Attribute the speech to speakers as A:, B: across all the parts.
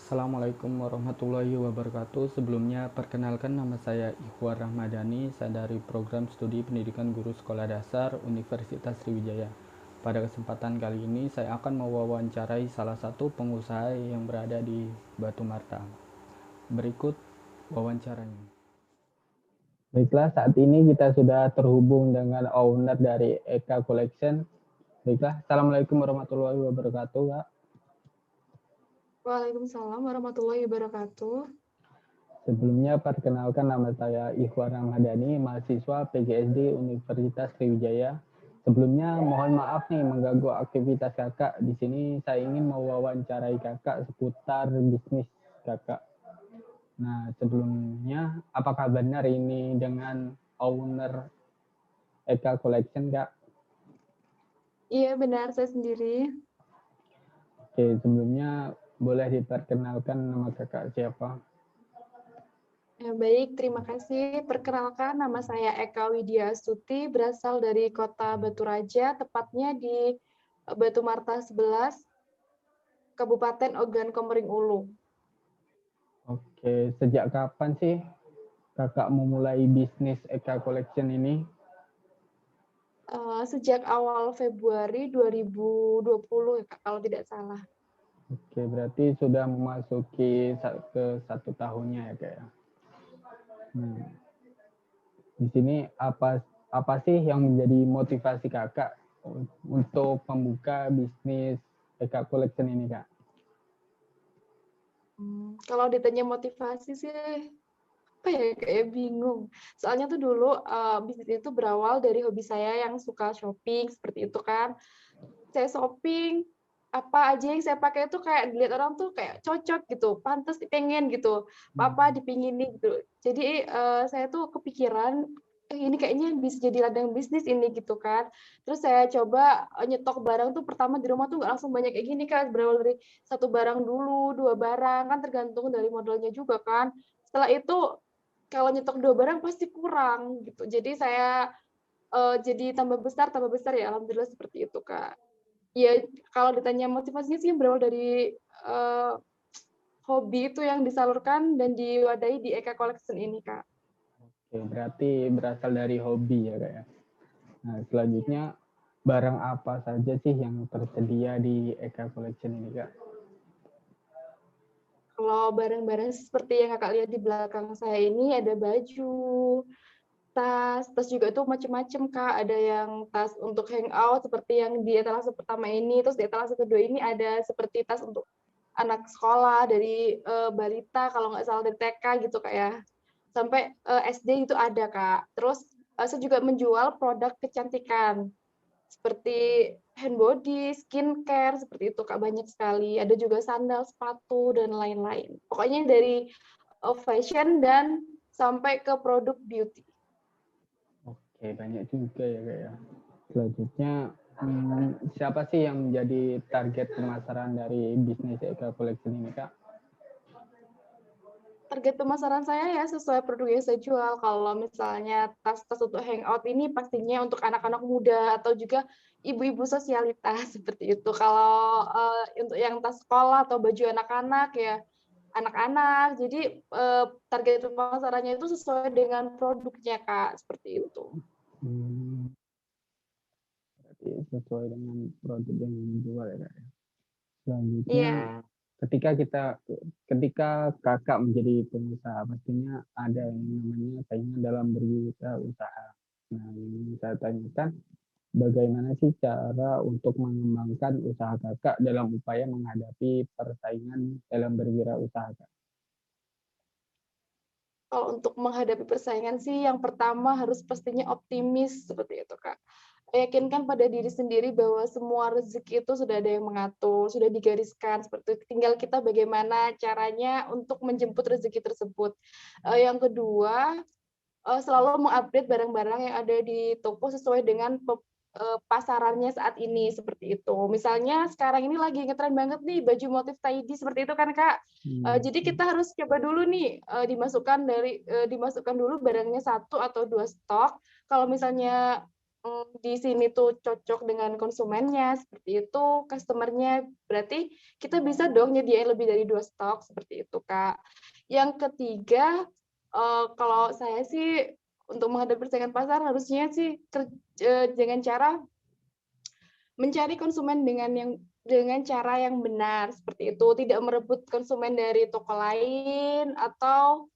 A: Assalamualaikum warahmatullahi wabarakatuh. Sebelumnya, perkenalkan nama saya Ikhwar Rahmadani. Saya dari program studi pendidikan guru sekolah dasar Universitas Sriwijaya. Pada kesempatan kali ini, saya akan mewawancarai salah satu pengusaha yang berada di Batu Marta. Berikut wawancaranya. Baiklah, saat ini kita sudah terhubung dengan owner dari Eka Collection. Baiklah, Assalamualaikum warahmatullahi wabarakatuh, Kak.
B: Waalaikumsalam warahmatullahi wabarakatuh.
A: Sebelumnya, perkenalkan nama saya Ikhwan Ramadhani, mahasiswa PGSD Universitas Sriwijaya. Sebelumnya, mohon maaf nih mengganggu aktivitas kakak. Di sini saya ingin mewawancarai kakak seputar bisnis kakak. Nah, sebelumnya, apakah benar ini dengan owner Eka Collection, Kak?
B: Iya, benar, saya sendiri.
A: Oke, sebelumnya boleh diperkenalkan nama kakak siapa?
B: Ya, baik, terima kasih. Perkenalkan, nama saya Eka Widya Astuti, berasal dari kota Batu Raja, tepatnya di Batu Marta 11, Kabupaten Ogan Komering Ulu.
A: Oke, sejak kapan sih kakak memulai bisnis Eka Collection ini?
B: Sejak awal Februari 2020, ya, Kak, kalau tidak salah.
A: Oke, berarti sudah memasuki ke 1 tahunnya ya kak ya. Nah, di sini apa sih yang menjadi motivasi kakak untuk membuka bisnis Eka Collection ini kak?
B: Kalau ditanya motivasi sih, apa ya, kayak bingung. Soalnya tuh dulu bisnis itu berawal dari hobi saya yang suka shopping, seperti itu kan. Saya shopping, apa aja yang saya pakai itu kayak dilihat orang tuh kayak cocok gitu, pantas pengen gitu, apa dipinginin gitu. Jadi saya tuh kepikiran, ini kayaknya bisa jadi ladang bisnis ini gitu kan. Terus saya coba nyetok barang tuh pertama di rumah tuh nggak langsung banyak kayak gini kan, berawal dari satu barang dulu, dua barang kan tergantung dari modelnya juga kan. Setelah itu kalau nyetok dua barang pasti kurang gitu. Jadi saya jadi tambah besar ya alhamdulillah seperti itu Kak. Ya, kalau ditanya motivasinya sih berawal dari hobi itu yang disalurkan dan diwadahi di Eka Collection ini, Kak.
A: Oke, berarti berasal dari hobi ya kak ya. Nah, selanjutnya barang apa saja sih yang tersedia di Eka Collection ini kak?
B: Kalau barang-barang seperti yang Kakak lihat di belakang saya ini ada baju, tas juga tuh macam-macam, Kak. Ada yang tas untuk hangout seperti yang di etalase pertama ini, terus di etalase kedua ini ada seperti tas untuk anak sekolah dari balita kalau nggak salah dari TK gitu, Kak ya. Sampai SD itu ada Kak. Terus saya juga menjual produk kecantikan seperti hand body, skincare seperti itu Kak, banyak sekali. Ada juga sandal, sepatu dan lain-lain. Pokoknya dari fashion dan sampai ke produk beauty.
A: Oke, banyak juga ya kak ya. Selanjutnya, siapa sih yang menjadi target pemasaran dari bisnis Eka Collection ini kak?
B: Target pemasaran saya ya sesuai produk yang saya jual. Kalau misalnya tas-tas untuk hangout ini pastinya untuk anak-anak muda atau juga ibu-ibu sosialitas seperti itu. Kalau untuk yang tas sekolah atau baju anak-anak ya anak-anak. Jadi target pemasarannya itu sesuai dengan produknya Kak, seperti itu.
A: Hmm, berarti sesuai dengan produk yang dijual ya kak ya. Selanjutnya,
B: Iya.
A: ketika kakak menjadi pengusaha, pastinya ada yang namanya saingan dalam berwirausaha. Nah, ini saya tanyakan, bagaimana sih cara untuk mengembangkan usaha kakak dalam upaya menghadapi persaingan dalam berwirausaha kak?
B: Kalau untuk menghadapi persaingan sih yang pertama harus pastinya optimis seperti itu Kak. Yakinkan pada diri sendiri bahwa semua rezeki itu sudah ada yang mengatur, sudah digariskan seperti itu. Tinggal kita bagaimana caranya untuk menjemput rezeki tersebut. Yang kedua, selalu mengupdate barang-barang yang ada di toko sesuai dengan pasarannya saat ini seperti itu. Misalnya sekarang ini lagi ngetren banget nih baju motif tidy seperti itu kan Kak. Jadi kita harus coba dulu nih dimasukkan dulu barangnya satu atau dua stok. Kalau misalnya di sini tuh cocok dengan konsumennya, seperti itu, customer-nya, berarti kita bisa dong nyediain lebih dari 2 stok, seperti itu, Kak. Yang ketiga, kalau saya sih untuk menghadapi persaingan pasar harusnya sih dengan cara mencari konsumen dengan cara yang benar, seperti itu, tidak merebut konsumen dari toko lain atau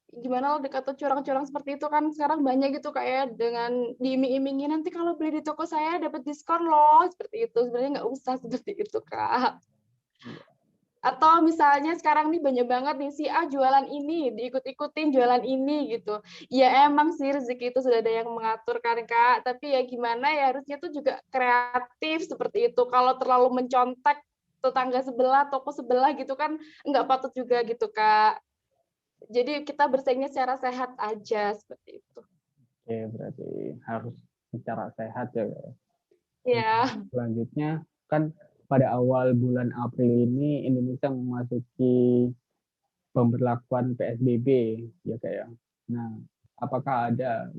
B: gimana loh atau curang-curang seperti itu kan sekarang banyak gitu kayak dengan diiming-imingi nanti kalau beli di toko saya dapat diskon loh seperti itu sebenarnya nggak usah seperti itu Kak. Atau misalnya sekarang nih banyak banget nih si A jualan ini diikut-ikutin jualan ini gitu ya emang sih rezeki itu sudah ada yang mengatur kan Kak tapi ya gimana ya harusnya tuh juga kreatif seperti itu kalau terlalu mencontek tetangga sebelah toko sebelah gitu kan nggak patut juga gitu Kak. Jadi kita bersaingnya secara sehat aja seperti itu.
A: Oke, berarti harus secara sehat ya.
B: Iya.
A: Selanjutnya kan pada awal bulan April ini Indonesia memasuki pemberlakuan PSBB ya kayak. Nah, apakah ada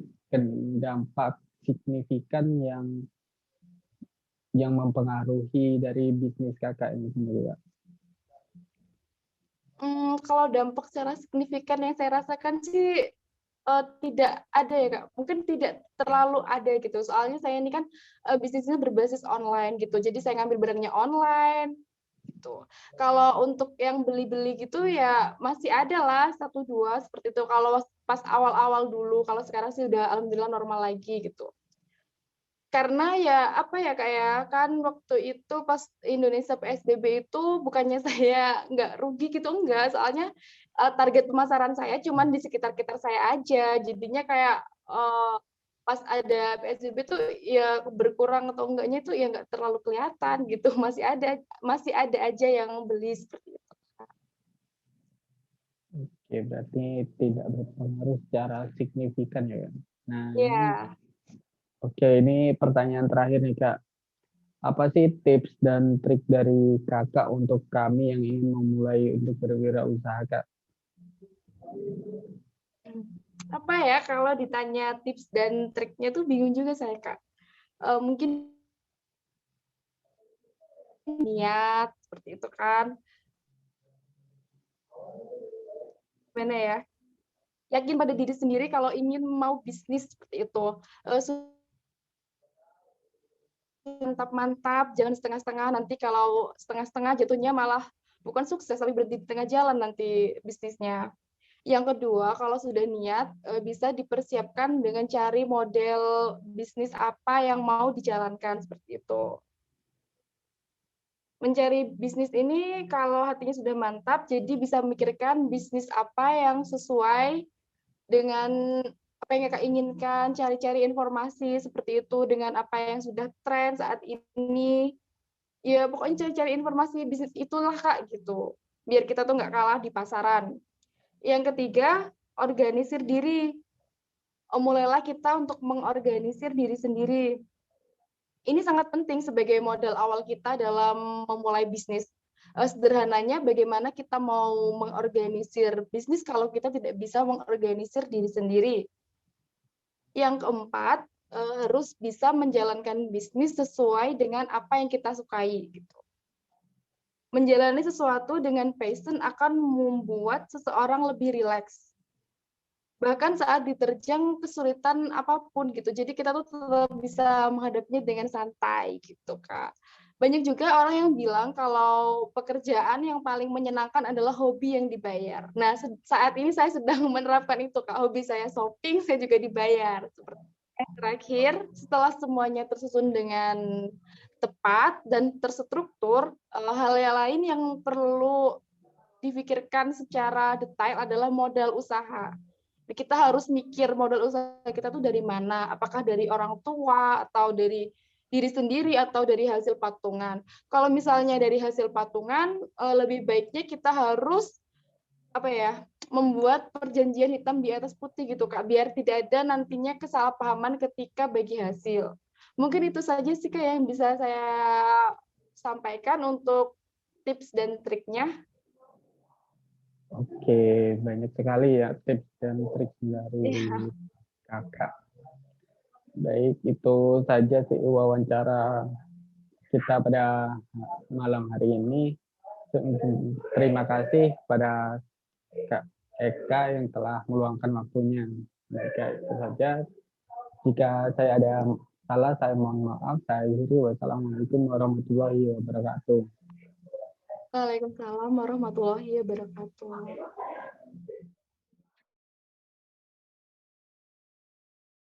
A: dampak signifikan yang mempengaruhi dari bisnis kakak ini sendiri, Kak?
B: Kalau dampak secara signifikan yang saya rasakan sih tidak ada ya Kak, mungkin tidak terlalu ada gitu. Soalnya saya ini kan bisnisnya berbasis online gitu, jadi saya ngambil barangnya online gitu. Kalau untuk yang beli-beli gitu ya masih ada lah satu dua seperti itu. Kalau pas awal-awal dulu, kalau sekarang sih udah alhamdulillah normal lagi gitu. Karena ya apa ya kayak kan waktu itu pas Indonesia PSBB itu bukannya saya nggak rugi gitu enggak soalnya target pemasaran saya cuman di sekitar-sekitar saya aja jadinya kayak pas ada PSBB tuh ya berkurang atau enggaknya itu ya nggak terlalu kelihatan gitu masih ada aja yang beli seperti itu.
A: Oke, berarti tidak berpengaruh secara signifikan ya. Nah, ini
B: Ya.
A: oke, ini pertanyaan terakhir nih, Kak. Apa sih tips dan trik dari Kakak untuk kami yang ingin memulai untuk berwirausaha, Kak?
B: Apa ya kalau ditanya tips dan triknya tuh bingung juga saya Kak. Mungkin niat seperti itu kan. Gimana ya? Yakin pada diri sendiri kalau ingin mau bisnis seperti itu. Mantap-mantap, jangan setengah-setengah. Nanti kalau setengah-setengah jatuhnya malah bukan sukses, tapi berhenti di tengah jalan nanti bisnisnya. Yang kedua, kalau sudah niat, bisa dipersiapkan dengan cari model bisnis apa yang mau dijalankan, seperti itu. Mencari bisnis ini kalau hatinya sudah mantap, jadi bisa memikirkan bisnis apa yang sesuai dengan apa yang Kakak inginkan, cari-cari informasi seperti itu dengan apa yang sudah tren saat ini. Ya pokoknya cari-cari informasi bisnis itulah Kak gitu. Biar kita tuh nggak kalah di pasaran. Yang ketiga, organisir diri. Mulailah kita untuk mengorganisir diri sendiri. Ini sangat penting sebagai modal awal kita dalam memulai bisnis. Sederhananya bagaimana kita mau mengorganisir bisnis kalau kita tidak bisa mengorganisir diri sendiri. Yang keempat, harus bisa menjalankan bisnis sesuai dengan apa yang kita sukai gitu. Menjalani sesuatu dengan passion akan membuat seseorang lebih rileks. Bahkan saat diterjang kesulitan apapun gitu. Jadi kita tuh tetap bisa menghadapinya dengan santai gitu, Kak. Banyak juga orang yang bilang kalau pekerjaan yang paling menyenangkan adalah hobi yang dibayar. Nah, saat ini saya sedang menerapkan itu, Kak. Hobi saya shopping, saya juga dibayar. Seperti terakhir, setelah semuanya tersusun dengan tepat dan terstruktur, hal yang lain yang perlu difikirkan secara detail adalah modal usaha. Kita harus mikir modal usaha kita tuh dari mana, apakah dari orang tua atau dari diri sendiri atau dari hasil patungan. Kalau misalnya dari hasil patungan, lebih baiknya kita harus apa ya, membuat perjanjian hitam di atas putih gitu Kak, biar tidak ada nantinya kesalahpahaman ketika bagi hasil. Mungkin itu saja sih Kak yang bisa saya sampaikan untuk tips dan triknya.
A: Oke, banyak sekali ya tips dan trik dari
B: Iya.
A: Kakak. Baik, itu saja sih wawancara kita pada malam hari ini. Terima kasih pada Kak Eka yang telah meluangkan waktunya. Baik, ya, itu saja. Jika saya ada salah, saya mohon maaf. Saya akhiri. Wassalamualaikum warahmatullahi wabarakatuh.
B: Waalaikumsalam warahmatullahi wabarakatuh.